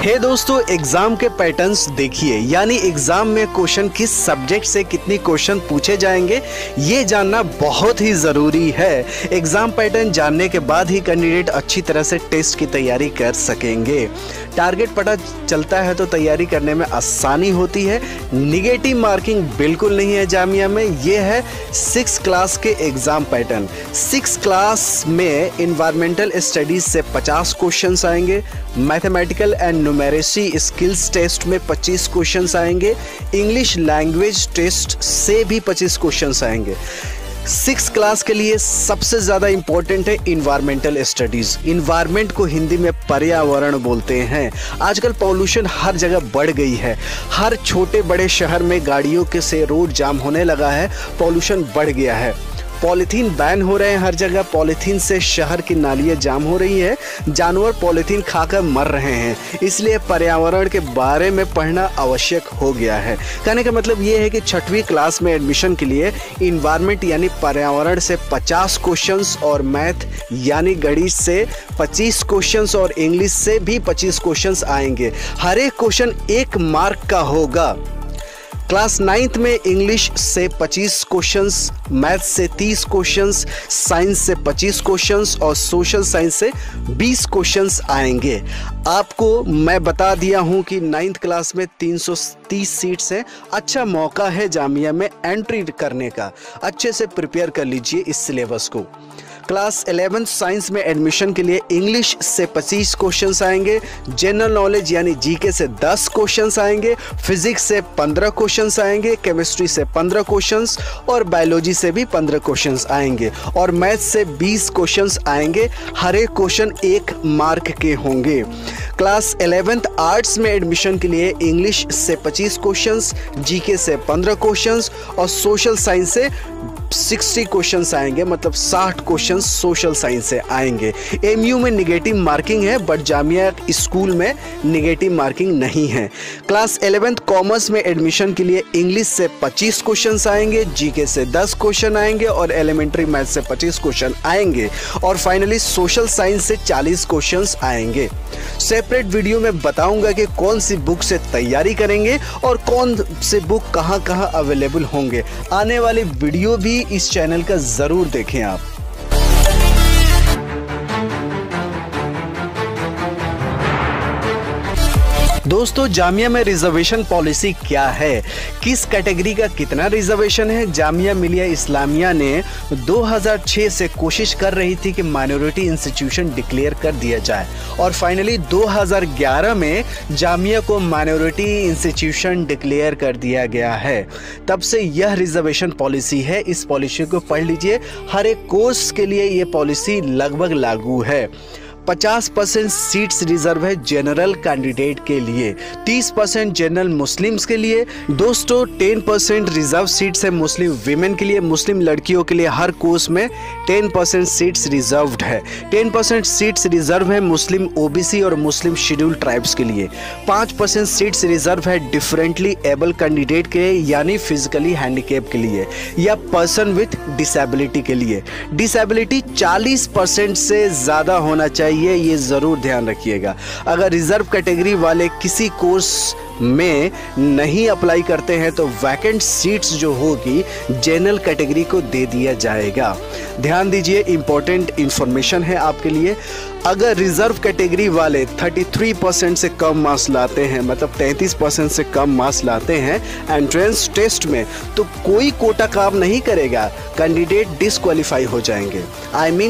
हे दोस्तों, एग्जाम के पैटर्न्स देखिए, यानी एग्जाम में क्वेश्चन किस सब्जेक्ट से कितनी क्वेश्चन पूछे जाएंगे ये जानना बहुत ही ज़रूरी है। एग्जाम पैटर्न जानने के बाद ही कैंडिडेट अच्छी तरह से टेस्ट की तैयारी कर सकेंगे। टारगेट पता चलता है तो तैयारी करने में आसानी होती है। निगेटिव मार्किंग बिल्कुल नहीं है जामिया में। ये है 6 क्लास के एग्जाम पैटर्न। 6 क्लास में इन्वायरमेंटल स्टडीज से 50 क्वेश्चंस आएंगे, mathematical and numeracy skills test में 25 क्वेश्चंस आएंगे, इंग्लिश लैंग्वेज टेस्ट से भी 25 क्वेश्चंस आएंगे। 6 क्लास के लिए सबसे ज़्यादा इंपॉर्टेंट है इन्वायरमेंटल स्टडीज़। इन्वायरमेंट को हिंदी में पर्यावरण बोलते हैं। आजकल पॉल्यूशन हर जगह बढ़ गई है। हर छोटे बड़े शहर में गाड़ियों के से रोड जाम होने लगा है, पॉल्यूशन बढ़ गया है। पॉलीथीन बैन हो रहे हैं हर जगह। पॉलीथीन से शहर की नालियाँ जाम हो रही है, जानवर पॉलीथीन खाकर मर रहे हैं। इसलिए पर्यावरण के बारे में पढ़ना आवश्यक हो गया है। कहने का मतलब ये है कि 6वीं क्लास में एडमिशन के लिए इन्वायरमेंट यानी पर्यावरण से 50 क्वेश्चंस और मैथ यानी गणित से 25 क्वेश्चंस और इंग्लिश से भी 25 क्वेश्चंस आएंगे। हर एक क्वेश्चन 1 मार्क का होगा। क्लास 9th में इंग्लिश से 25 क्वेश्चंस, मैथ से 30 क्वेश्चंस, साइंस से 25 क्वेश्चंस और सोशल साइंस से 20 क्वेश्चंस आएंगे। आपको मैं बता दिया हूं कि 9th क्लास में 330 सीट्स हैं। अच्छा मौका है जामिया में एंट्री करने का। अच्छे से प्रिपेयर कर लीजिए इस सिलेबस को। क्लास 11th साइंस में एडमिशन के लिए इंग्लिश से 25 क्वेश्चंस आएंगे, जनरल नॉलेज यानी जीके से 10 क्वेश्चंस आएंगे, फिजिक्स से 15 क्वेश्चंस आएंगे, केमिस्ट्री से 15 क्वेश्चंस और बायोलॉजी से भी 15 क्वेश्चंस आएंगे और मैथ से 20 क्वेश्चंस आएंगे। हर एक क्वेश्चन 1 मार्क के होंगे। क्लास 11th आर्ट्स में एडमिशन के लिए इंग्लिश से 25 क्वेश्चंस, जीके से 15 क्वेश्चंस और सोशल साइंस से 60 क्वेश्चंस आएंगे, मतलब 60 क्वेश्चंस सोशल साइंस से आएंगे। एमयू में निगेटिव मार्किंग है बट जामिया स्कूल में निगेटिव मार्किंग नहीं है। क्लास 11th कॉमर्स में एडमिशन के लिए इंग्लिश से 25 क्वेश्चंस आएंगे, जीके से 10 क्वेश्चन आएंगे और एलिमेंट्री मैथ से 25 क्वेश्चन आएंगे और फाइनली सोशल साइंस से 40 क्वेश्चंस आएंगे। सेपरेट वीडियो में बताऊंगा कि कौन सी बुक से तैयारी करेंगे और कौन से बुक कहां कहां अवेलेबल होंगे। आने वाली वीडियो भी इस चैनल का जरूर देखें आप। दोस्तों, जामिया में रिजर्वेशन पॉलिसी क्या है, किस कैटेगरी का कितना रिजर्वेशन है। जामिया मिलिया इस्लामिया ने 2006 से कोशिश कर रही थी कि माइनॉरिटी इंस्टीट्यूशन डिक्लेयर कर दिया जाए और फाइनली 2011 में जामिया को माइनॉरिटी इंस्टीट्यूशन डिक्लेयर कर दिया गया है। तब से यह रिजर्वेशन पॉलिसी है। इस पॉलिसी को पढ़ लीजिए। हर एक कोर्स के लिए ये पॉलिसी लगभग लागू है। 50% सीट्स रिजर्व है जनरल कैंडिडेट के लिए, 30% जनरल मुस्लिम्स के लिए। दोस्तों, 10% रिजर्व सीट्स है मुस्लिम वीमेन के लिए। मुस्लिम लड़कियों के लिए हर कोर्स में 10% सीट्स रिजर्व्ड है। 10% सीट्स रिजर्व है मुस्लिम ओबीसी और मुस्लिम शेड्यूल्ड ट्राइब्स के लिए। 5% सीट्स रिजर्व है डिफरेंटली एबल कैंडिडेट के लिए, यानी फिजिकली हैंडीकैप के लिए या पर्सन विथ डिसेबिलिटी के लिए। डिसेबिलिटी 40% से ज़्यादा होना चाहिए, ये जरूर ध्यान रखिएगा। अगर रिजर्व कैटेगरी वाले किसी कोर्स में नहीं अप्लाई करते हैं तो वैकेंट सीट्स जो होगी जनरल कैटेगरी को दे दिया जाएगा। ध्यान दीजिए, इंपॉर्टेंट इंफॉर्मेशन है आपके लिए। अगर रिजर्व कैटेगरी वाले 33% से कम मार्क्स लाते हैं, मतलब 33% से कम मार्क्स लाते हैं एंट्रेंस टेस्ट में, तो कोई कोटा काम नहीं करेगा, कैंडिडेट डिस्क्वालीफाई हो जाएंगे।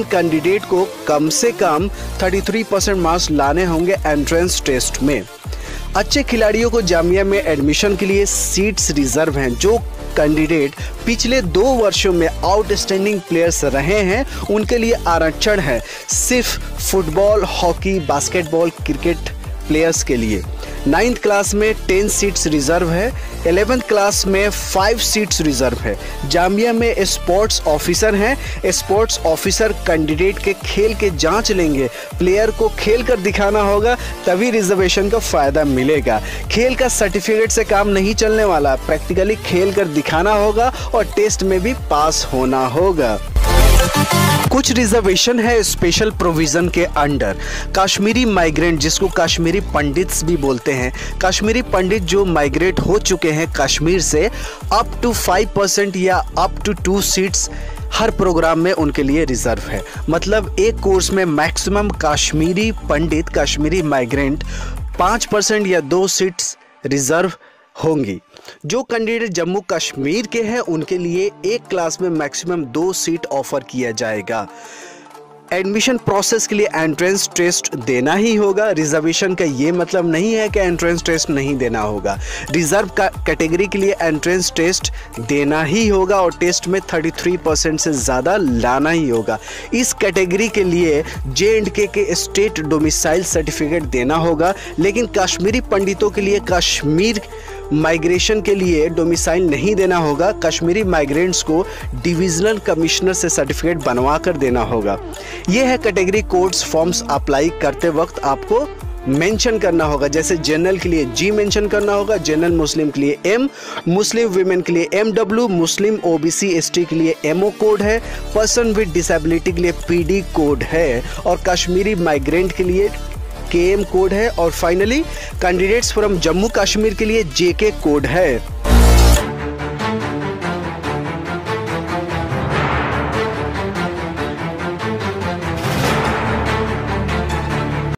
कैंडिडेट को कम से कम 33% मार्क्स लाने होंगे एंट्रेंस टेस्ट में। अच्छे खिलाड़ियों को जामिया में एडमिशन के लिए सीट्स रिजर्व हैं। जो कैंडिडेट पिछले 2 वर्षों में आउटस्टैंडिंग प्लेयर्स रहे हैं उनके लिए आरक्षण है, सिर्फ football, hockey, basketball, cricket players के लिए। 9th क्लास में 10 सीट्स रिजर्व है। 11th क्लास में 5 सीट्स रिजर्व है। जामिया में स्पोर्ट्स ऑफिसर हैं। स्पोर्ट्स ऑफिसर कैंडिडेट के खेल के जांच लेंगे। प्लेयर को खेल कर दिखाना होगा, तभी रिजर्वेशन का फ़ायदा मिलेगा। खेल का सर्टिफिकेट से काम नहीं चलने वाला, प्रैक्टिकली खेल कर दिखाना होगा और टेस्ट में भी पास होना होगा। कुछ रिजर्वेशन है स्पेशल प्रोविजन के अंडर। कश्मीरी माइग्रेंट, जिसको कश्मीरी पंडित्स भी बोलते हैं, कश्मीरी पंडित जो माइग्रेट हो चुके हैं कश्मीर से, अप टू 5% या अप टू 2 सीट्स हर प्रोग्राम में उनके लिए रिजर्व है। मतलब एक कोर्स में मैक्सिमम कश्मीरी पंडित, कश्मीरी माइग्रेंट 5% या 2 सीट्स रिजर्व होंगी। जो कैंडिडेट जम्मू कश्मीर के हैं उनके लिए एक क्लास में मैक्सिमम 2 सीट ऑफर किया जाएगा। एडमिशन प्रोसेस के लिए एंट्रेंस टेस्ट देना ही होगा। रिजर्वेशन का ये मतलब नहीं है कि एंट्रेंस टेस्ट नहीं देना होगा। रिजर्व का कैटेगरी के लिए एंट्रेंस टेस्ट देना ही होगा और टेस्ट में 33% से ज़्यादा लाना ही होगा। इस कैटेगरी के लिए J&K के स्टेट डोमिसाइल सर्टिफिकेट देना होगा, लेकिन कश्मीरी पंडितों के लिए कश्मीर माइग्रेशन के लिए डोमिसाइल नहीं देना होगा। कश्मीरी माइग्रेंट्स को डिविजनल कमिश्नर से सर्टिफिकेट बनवा कर देना होगा। यह है कैटेगरी कोड्स। फॉर्म्स अप्लाई करते वक्त आपको मेंशन करना होगा। जैसे जनरल के लिए G मेंशन करना होगा, जनरल मुस्लिम के लिए M, मुस्लिम विमेन के लिए MW, मुस्लिम OBC ST के लिए MO कोड है, पर्सन विद डिसेबिलिटी के लिए PD कोड है और कश्मीरी माइग्रेंट के लिए KM कोड है और finally candidates from Jammu Kashmir के लिए JK कोड है।